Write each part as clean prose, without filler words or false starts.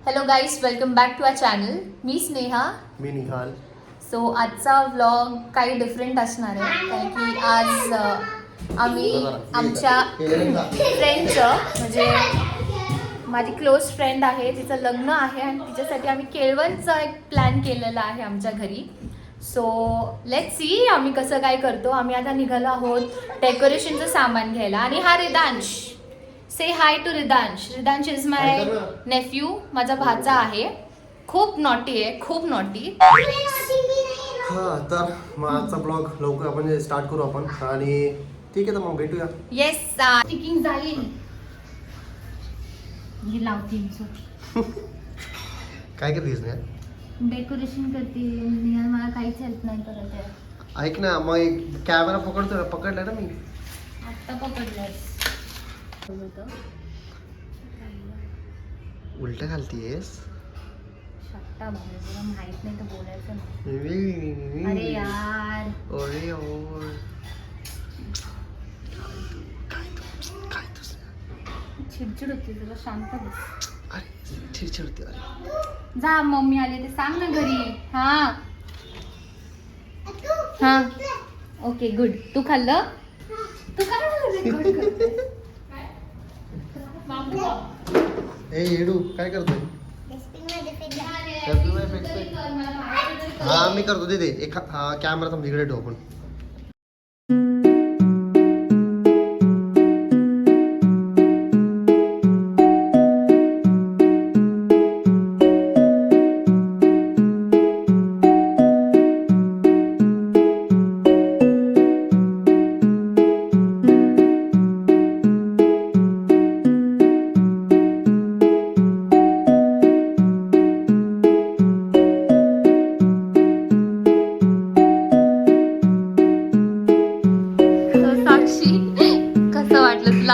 Hello guys, welcome back to our channel. मी स्नेहा. मी Nihal. So आजचा व्लॉग काही डिफरंट असणार आहे कारण की आज आम्ही आमच्या फ्रेंडचं म्हणजे माझी क्लोज फ्रेंड आहे, तिचं लग्न आहे आणि तिच्यासाठी आम्ही केळवणचा एक प्लॅन केलेला आहे आमच्या घरी. सो लेट्स सी आम्ही कसं काय करतो. आम्ही आता निघालो आहोत डेकोरेशनचं सामान घ्यायला. आणि हा रिदांश, से हाय टू रिदांश. रिदांश इज माय नेफ्यू, माझा भाचा आहे. खूप नॉटी आहे, खूप नॉटी. हा, तर मग आजचा ब्लॉग लवकर आपण स्टार्ट करू आपण. आणि ठीक आहे, तर मग भेटूया. येस, स्टिकिंग झाली. हे लावते काय करतेस ना? डेकोरेशन करते. मला काहीच हेल्प नाही करत आहे. ऐक ना, मग कॅमेरा पकडलाय ना मी. आत्ता पकडलंय. उलट घालतीयस. शट्टा भाऊ, तुला माहित नाही तर बोलायचं नाही. अरे यार, अरे ओर चिडचिड होती तुला. शांत बस. अरे चिडचिड होती. अरे जा, मम्मी आले ते सांग ना घरी. हा हा, ओके गुड. तू खाल्लं? तू काय ए येडू, काय करतोय? हा, मी करतो. दे एक कॅमेरा तुमच्या इकडे ठेव. पण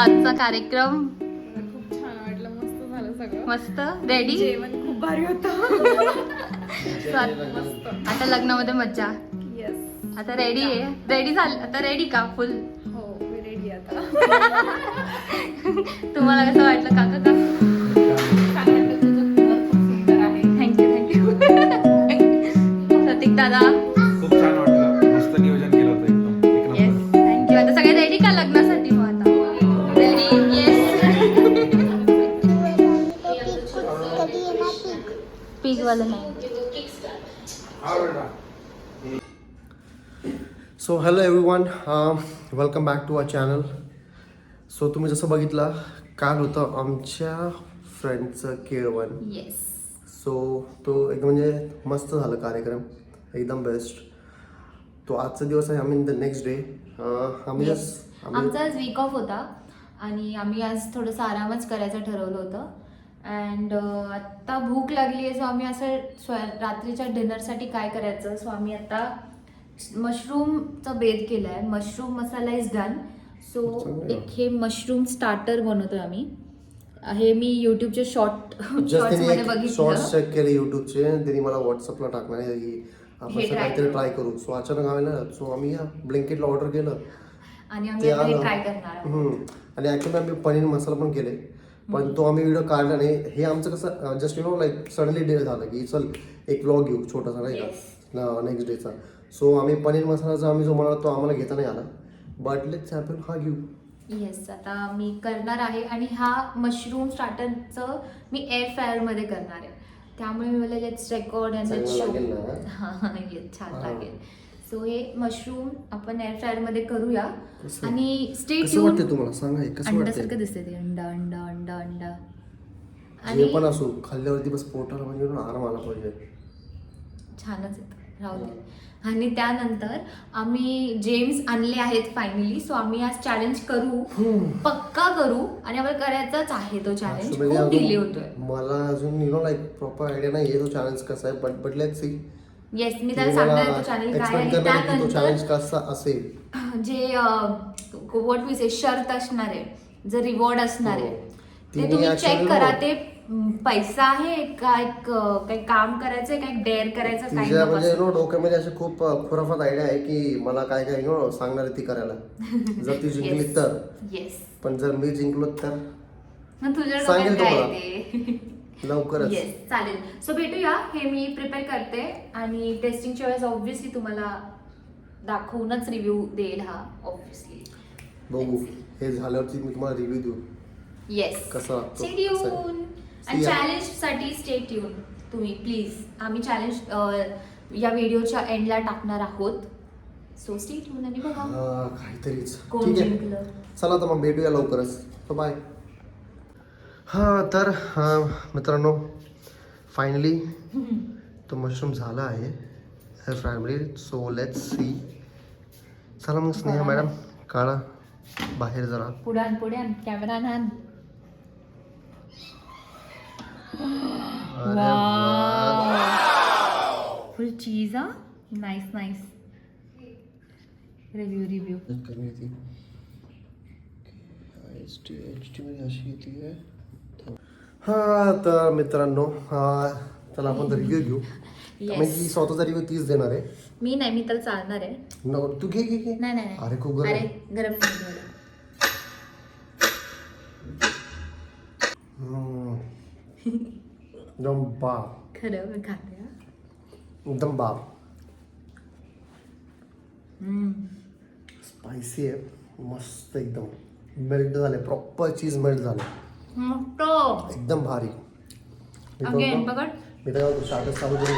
आजचा कार्यक्रम? खूप छान वाटलं, मस्त झालं सगळं. मस्त. रेडी? जेवण खूप भारी होतं. आता लग्नामध्ये मज्जा. येस. आता रेडी आहे? रेडी झालं आता? रेडी का फुल? हो, मी रेडी आता. तुम्हाला कसं वाटलं काका? का छान वाटलं, तुझं घर खूप सुंदर आहे. थँक्यू. प्रतीक दादा, खूप छान वाटलं. मस्त नियोजन केलं होतं एकदम. एक येस, नंबर. थँक्यू. आता सगळे रेडी का लग्नासाठी? मग आता रेडी? येस. पिग वाला नाही. So hello everyone, welcome back to our channel. So तुम्ही जसं बघितलं, काल होतं आमच्या फ्रेंडचं केळवण. येस. सो तो एकदम म्हणजे मस्त झालं कार्यक्रम, एकदम बेस्ट. तो आजचा दिवस आहे. आम्ही द नेक्स्ट डे आम्ही आमचा आज वीक ऑफ होता आणि आम्ही आज थोडंसं आरामच करायचं ठरवलं होतं. अँड आत्ता भूक लागली आहे. सो आम्ही असं रात्रीच्या डिनरसाठी काय करायचं, सो आम्ही आता मशरूमचा बेत केला आहे. Mushroom masala is done. So एक हे मशरूम स्टार्टर बनवतोय आम्ही. हे मी यूट्यूबचे शॉर्ट्समध्ये बघितलं. शॉर्ट्स चेक केले यूट्यूबचे. त्यांनी मला व्हॉट्सअपला टाकणार आहे की आपण काहीतरी ट्राय करू. सो अचानक आम्ही ना, सो आम्ही ब्लिंकिटला ऑर्डर केलं आणि आम्ही ट्राय करणार आहोत. आणि ॲक्च्युली आम्ही पनीर मसाला पण केले, पण तो आम्ही व्हिडिओ काढला नाही. हे आमचं कसं जस्ट लाईक सडनली डे झालं की चल एक व्लॉग घेऊ छोटासा, नाही का, नेक्स्ट डेचा. सो आम्ही पनीर मसालाचा आम्ही जो म्हणाला तो आम्हाला घेता नाही आला, बट लेट्स हॅपन हा घेऊ. येस, आता मी करणार आहे. आणि हा मशरूम स्टार्टरचं मी एअर फ्रायरमध्ये करणार आहे. त्यामुळे मी मला let's record and let's show. हां, येस, छान लागेल. सो हे मशरूम आपण एअर फ्रायरमध्ये करूया. आणि स्टे कसं वाटतं तुम्हाला? सांगा कसं वाटतं? अंड्यासारखं दिसते ते. अंडा अंडा अंडा अंडा. आणि पण असो, खाल्ल्यावरती बस पोटाला म्हणजे आराम आला पाहिजे. छानच येतं, राहू दे. आणि त्यानंतर आम्ही जेम्स आणले आहेत फायनली. सो आम्ही आज चॅलेंज करू, पक्का करू. आणि आम्हाला करायचाच आहे तो चॅलेंज. खूप डिले होतोय. मला अजून लाईक प्रॉपर आयडिया नाही आहे तो चॅलेंज कसा आहे, बट लेट्स सी. येस, मी त्याला सांगणार तो चॅलेंज काय आहे. त्यानंतर चॅलेंज कसा असेल, जे व्हॉट वी से शर्त असणार आहे, जे रिवॉर्ड असणार आहे ते तुम्ही चेक करा. ते पैसा आहे का काही काम करायचंय, काही डेअर करायचं, तिच्या म्हणजे डोक्यामध्ये असे खूप खुराफात आयडिया आहे की मला काय काय सांगणार ती करायला. जर ती जिंकली तर. येस. पण जर मी जिंकलो तर तुझ्या सांगेल डोक्यात काय तुम्हाला. ते लवकरच. येस चालेल. सो भेटूया. हे मी प्रिपेअर करते आणि टेस्टिंगच्या वेळेस ऑब्व्हियसली तुम्हाला दाखवूनच रिव्ह्यू देईल हा ऑब्व्हियसली. बघू हे झाल्यावरती मी तुम्हाला रिव्ह्यू देऊ. येस कसं वाटतं? Stay tune. आणि See ya. चॅलेंज साठी स्टे ट्यून तुम्ही प्लीज. आम्ही चॅलेंज या व्हिडिओच्या एंडला टाकणार आहोत. सो स्टे ट्यून आणि बघा काहीतरीच. कोण ठीक आहे, जिंकलं. चला तर मग भेटूया लवकरच. बाय. हां तर मित्रांनो फायनली तो मशरूम झाला आहे फ्रायमध्ये. So let's see. चला मग स्नेहा मॅडम काढा बाहेर जरा. पुढे आण कॅमेरा आण. अरे वा. फुल चीज. हा नाईस. रिव्ह्यू कमी येते. HD मध्ये अशी येते. हा तर मित्रांनो चला आपण रिव्ह्यू घेऊ. म्हणजे स्वतःचा रिव्ह्यू तीच देणार आहे. मी नाही, मी तर चालणार आहे. तू घे. नाही अरे खूप गरम अरे आहे. गरम नाही झालं. एकदम बाप. खरं मी खाते. एकदम बाप. स्पायसी आहे मस्त एकदम. मेल्ट झाले प्रॉपर चीज मेल्ट झालं मस्त एकदम भारी. अगेन पकड. मी तर तू स्टार्टर चालू करून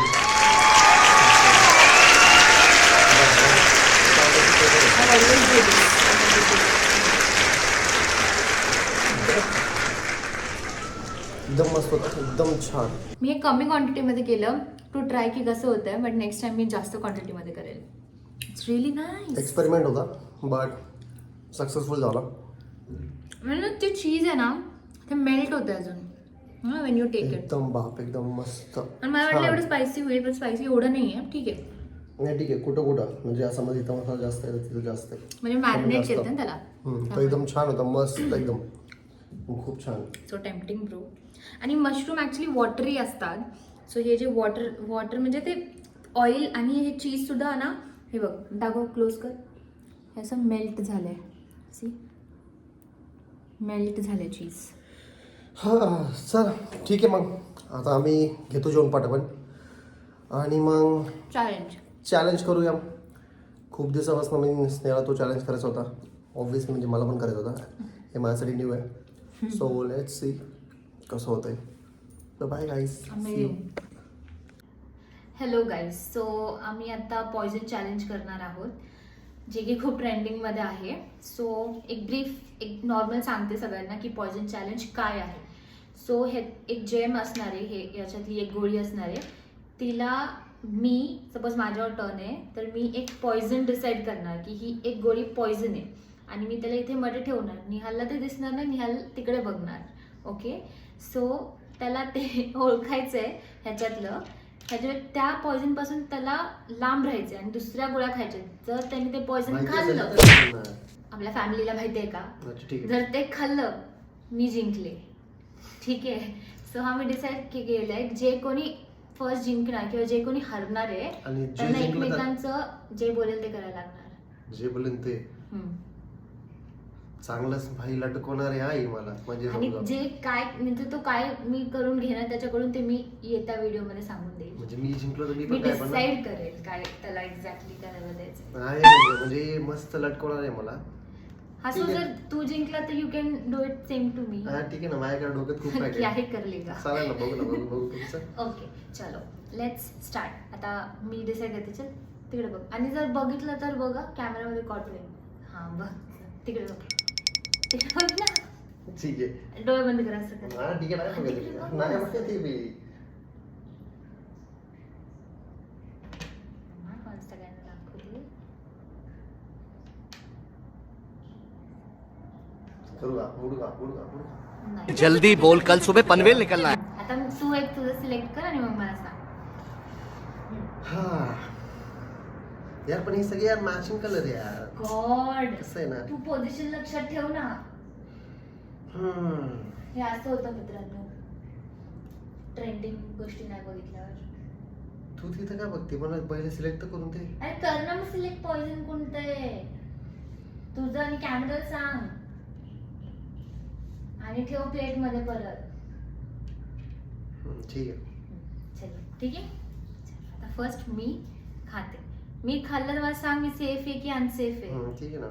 एकदम मस्त होतं एकदम छान. मी हे कमी क्वांटिटीमध्ये केलं टू ट्राय की कसं होतं. बट नेक्स्ट टाइम मी जास्त क्वांटिटीमध्ये करेल. It's really nice. एक्सपेरिमेंट होता बट सक्सेसफुल झाला. म्हणजे ते चीज आहे ना ते मेल्ट होतं अजून वेन यू टेक इट. एकदम बाप एकदम मस्त. आणि मला वाटलं एवढं स्पायसी होईल पण स्पायसी एवढं नाही आहे. ठीक आहे नाही ठीक आहे. कुठं म्हणजे असं मध्ये इथं मसाला जास्त आहे तिथं जास्त आहे. म्हणजे मॅरिनेट येतं ना त्याला. तो एकदम छान होता मस्त एकदम खूप छान. So tempting bro. आणि मशरूम ॲक्च्युली वॉटरी असतात. सो हे जे वॉटर म्हणजे ते ऑइल आणि हे चीज सुद्धा ना हे बघ दाखव क्लोज कर. हे असं मेल्ट झालंय. सी मेल्ट झालंय चीज. हां चल ठीक आहे मग आता आम्ही घेतो जेवण पाठवण आणि मग चॅलेंज करूया. खूप दिवसापासून मी स्नेहाला तो चॅलेंज करायचा होता ऑब्व्हियसली. म्हणजे मला पण करायचा होता. हे माझ्यासाठी न्यू आहे. सो लेट्स सी कसं होतं आहे. तर bye guys. Hello guys. So आम्ही आता पॉयझन चॅलेंज करणार आहोत जे की खूप ट्रेंडिंगमध्ये आहे. सो एक नॉर्मल सांगते सगळ्यांना की पॉयझन चॅलेंज काय आहे. सो हे एक जेम असणार आहे. हे याच्यातली एक गोळी असणार आहे. तिला मी सपोज माझ्यावर टर्न आहे तर मी एक पॉयझन डिसाईड करणार की ही एक गोळी पॉयझन आहे आणि मी त्याला इथे मध्ये ठेवणार. निहालला ते दिसणार नाही. निहाल तिकडे बघणार. ओके. सो त्याला ते ओळखायचं आहे ह्याच्यातलं. त्या पॉयझन पासून त्याला लांब राहायचं आणि दुसऱ्या गोळ्या खायच्या. जर त्यांनी ते पॉयझन खाल्लं आपल्या फॅमिलीला माहिती आहे का. जर ते खाल्लं मी जिंकले. ठीक आहे. सो हा मी डिसाईड केलंय जे कोणी फर्स्ट जिंकणार किंवा जे कोणी हरणार आहे त्यांना एकमेकांचं जे बोलेल ते करायला लागणार. जे बोलेल ते चांगलंच भाई लटकवणार आहे मला. म्हणजे आणि जे काय म्हणजे तो काय मी करून घेणार त्याच्याकडून ते मी येत्या व्हिडिओ मध्ये सांगून देईल. म्हणजे मी जिंकलो तर मी मी पण काय डिसाईड करेल काय त्याला एक्झॅक्टली करायला द्यायचं आहे. म्हणजे मस्त लटकवणार आहे मला. हा. सो जर तू जिंकला तर you can do it same to me. हा ठीक आहे ना. माझ्याकडे डोक्यात खूप काय क्या हे कर लेगा. चालेल ना. बघू तुमचं. ओके चलो लेट्स स्टार्ट. आता मी डिसाईड करते. चल तिकडे बघ. आणि जर बघितलं तर बघा कॅमेरामध्ये कॉट होईल. हा बघ तिकडे बघ. तिकडे बघ ना. ठीक आहे. डोळे बंद करा. असं कर. हा ठीक आहे. नाही बघते मी. सगळ्यांना दाखवते. नाही. जल्दी बोल कल सुबह पनवेल निकलना है. आता तू एक तुझं सिलेक्ट कर आणि मग मला सांग. हा यार पण हे सगळे यार मॅचिंग कलर यार. गॉड कसं आहे ना. तू पोझिशन लक्षात ठेव ना. हे असं होतं मित्रांनो ट्रेंडिंग गोष्टी नाही बघितल्यावर. तू तिथं काय बघते. मला पहिले सिलेक्ट तर करून दे. अरे कर ना मग सिलेक्ट. पॉइझन कोणतं आहे तुझं आणि कॅमेरा सांग आणि ठेव प्लेट मध्ये परत. ठीक आहे. चलो ठीक आहे. चल, आता फर्स्ट मी खाते. मी खाल्लं तर मला सांग मी सेफ आहे की अनसेफ आहे. ठीक आहे ना.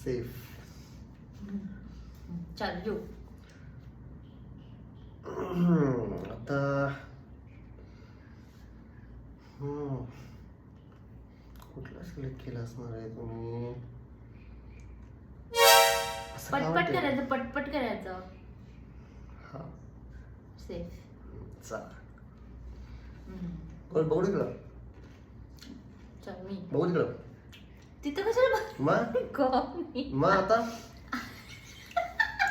सेफ. चल येऊ. आता कुठला सिलेक्ट केला असणार आहे तुम्ही? असं काय पटपट वाटतंय? करायचं, पटपट करायचं. हा सेफ. चा बघू तिकडं, चल मी बघू तिकडं. तिथं कशाला मग कोणी? मग आता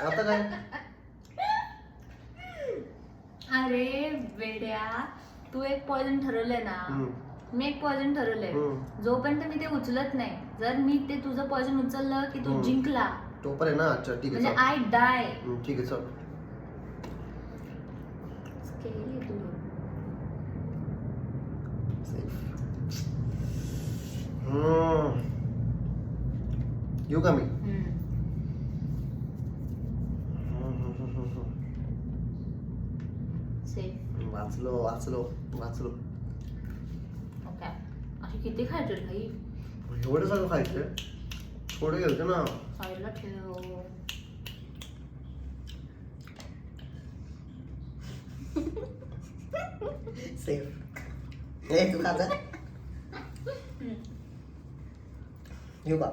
आता काय? अरे वेड्या, तू एक पॉइजन ठरवलंय ना, मी एक पॉइजन ठरवलंय. जोपर्यंत मी ते उचलत नाही, जर मी ते तुझं पॉइजन उचललं की तू जिंकला टोपर आहे ना. अच्छा ठीक आहे, म्हणजे चल. I die. ठीक आहे चल. येऊ का मी? सेफ. वाचलो वाचलो वाचलो. ओके. अशी किती खायचे भाई? एवढं सगळं खायचं? थोडं घ्यायचं ना. साईडला ठेव. सेफ. हे तू खाता? येऊ का?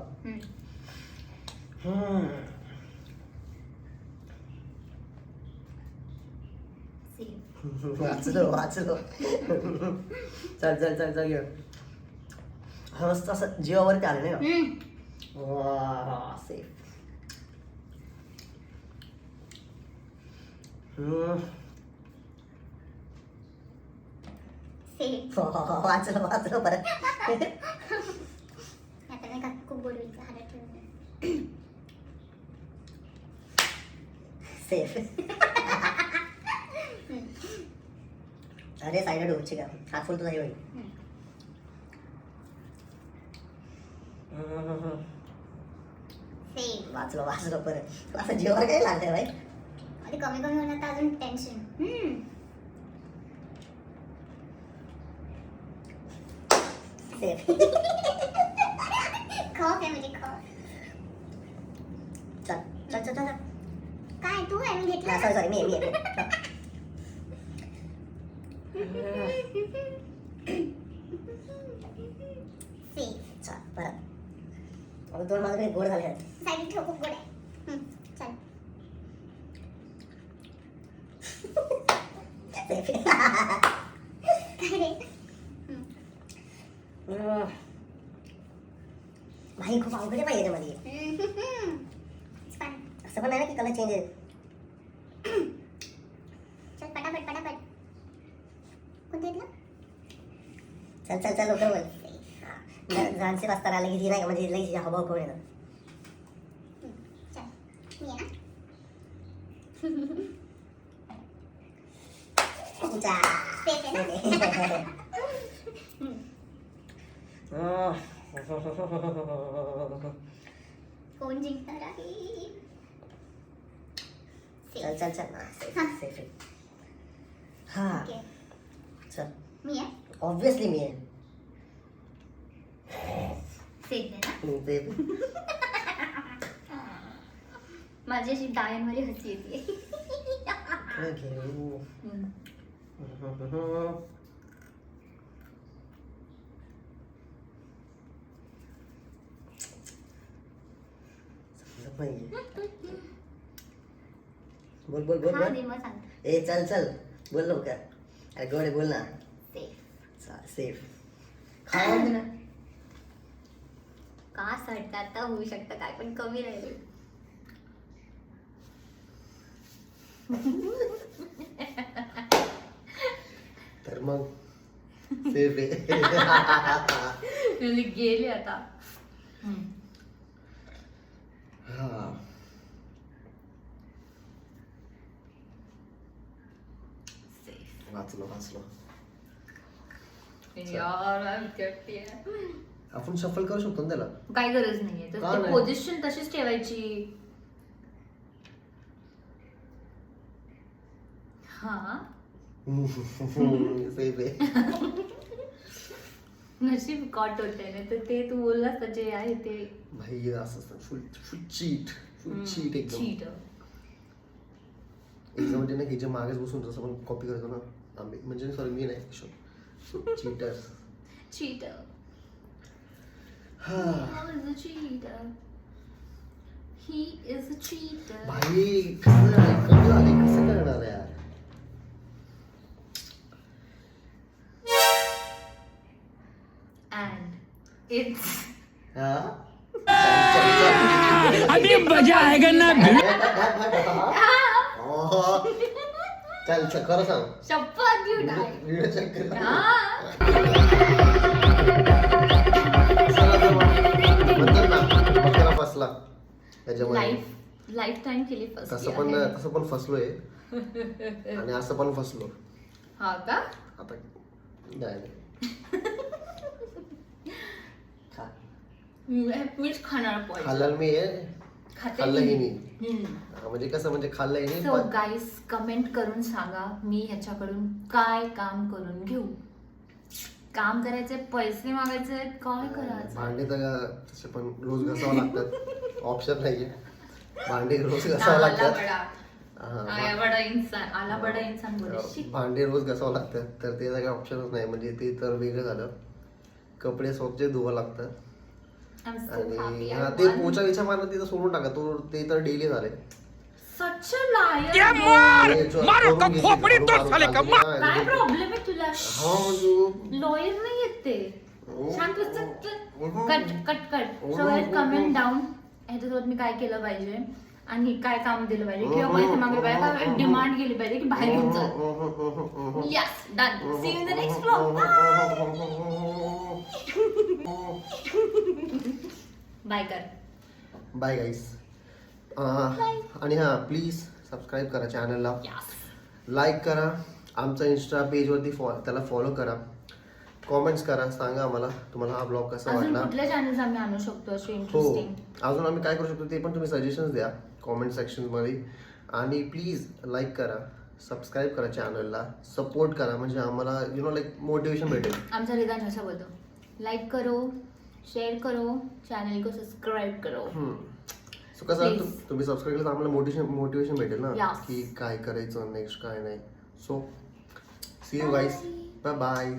वाचलो वाचलो. चल चल चल चल घे. हा मस्त असं जीवावरती आलं नाही का? वा सेफ. वाचलो वाचलो परत. आता नाही का खूप गोड होईल हातात ठेवून. सेफ. अरे साईड डोची का हात फुल तुझा हे होईल. सेम. वाचलो वाचलो परत. असं जीवावर काय लागतंय बाई? आणि कमी कमी होणार तर अजून टेन्शन. सेफ. खाऊ काय म्हणजे खाऊ. चल चल चल चल. काय तू आहे मी घेतला. सॉरी सॉरी मी सेम. चल परत. आता दोन माझं काही गोड झाले आहेत. साईड ठेव खूप गोड आहे. चल. सेफ. काय रे? भाई खूप अवघड आहे पाहिजे मध्ये. असं पण नाही ना की कलर चेंज आहे. चल पटापट पटापट. कोणते येतलं? चल चल चल लवकर बोल. झाडचे रस्ता आले की ती नाही का म्हणजे लई हवा कोण येतं. चल मी आहे जा. सेफ आहे ना. कोण जिंकणार आहे? चल चल चल सेफ सेफ. हा ओके. चल. मी आहे. ऑब्विसली मी आहे. सेफ आहे ना. सेफ. माझी अशी डाळींवर हसी येते. काय घेऊ? बोल बोल बोल हा बोल. दे मग सांग. ए चल चल बोल लवकर. अरे गोडे बोल ना. सेफ. सेफ. खावा ना. का सडता आता होऊ शकतं काय पण कमी राहील. तर मग सेफ आहे. गेली आता. हा वाचलो वाचलो. आपण शफल करू शकतो ना त्याला. काय गरज नाहीये का तर नाही? पोझिशन तशीच ठेवायची. हा सेफ आहे. नशीब कॉट होते ना तर ते तू बोललास तर जे आहे ते भाई असं असतं फुल फुल चीट एकदम. चीट. एकदम म्हणजे ना की जे मागेच बसून जसं आपण कॉपी करतो ना आम्ही म्हणजे सॉरी मी नाही cheater. Cheater. He is a cheater. भाई कसं कमी झाले कसं करणार यार. And it's हा? अभी मजा आएगा ना. चल खरं सांग शपथ you die. व्हिडिओ चेक कर. म्हणतात ना बकरा फसला त्याच्यामध्ये. लाईफ टाइम केली तसं पण फसलोय आणि असं पण फसलो. हा का आता नाही खा. मीच खाणार पण खाल्लं मी खाते खाल्लंही मी. मी म्हणजे कसं म्हणजे खाल्लंही नाही सो पण गाईस कमेंट करून सांगा मी ह्याच्याकडून काय काम करून घेऊ. काम करायचे पैसे मागायचे काय करायचं. भांडे तर तसे पण रोज घासावं लागतात. ऑप्शन नाहीये. भांडे रोज घासावं लागतात. आला बडा इंसान बोले शिट. भांडे रोज घासावं लागतात तर ते काही ऑप्शनच नाही म्हणजे ते तर वेगळं झालं. कपडे स्वच्छ धुवं लागतं I'm so आणि happy. हा ते पोचा विचा मारणं तिथं सोडून टाका तो ते तर डेली झाले. Such a liar. काय काय प्रॉब्लेम आहे तुला. लॉयर नाही येत ते. शांत कट. सो कमेंट डाऊन ह्याच्यासोबत मी काय केलं पाहिजे आणि काय काम दिलं पाहिजे किंवा पैसे मागले पाहिजे काय डिमांड केली पाहिजे की बाहेर घेऊन चल. Yes done. See you in the next vlog. Bye कर. Bye guys. आणि हा प्लीज सबस्क्राईब करा चॅनलला. लाईक करा. आमचा इंस्टा पेजवरती त्याला फॉलो करा. कॉमेंट्स करा. सांगा आम्हाला तुम्हाला हा ब्लॉग कसा अजून वाटला. कुठल्या चॅनल्स आम्ही आणू शकतो असे हो इंटरेस्टिंग. अजून आम्ही काय करू शकतो ते पण तुम्ही सजेशन्स द्या कॉमेंट सेक्शनमध्ये. आणि प्लीज लाईक करा सबस्क्राईब करा चॅनलला सपोर्ट करा म्हणजे आम्हाला लाईक मोटिवेशन भेटेल. आमचा रिदान ऐसा बोलतो लाइक करो शेयर करो चॅनल को सब्सक्राइब करो. सो कसं तुम्ही सबस्क्राईब केलं तर आम्हाला मोटिवेशन भेटेल ना Yes. की काय करायचं नेक्स्ट काय नाही. So see you guys. Bye bye.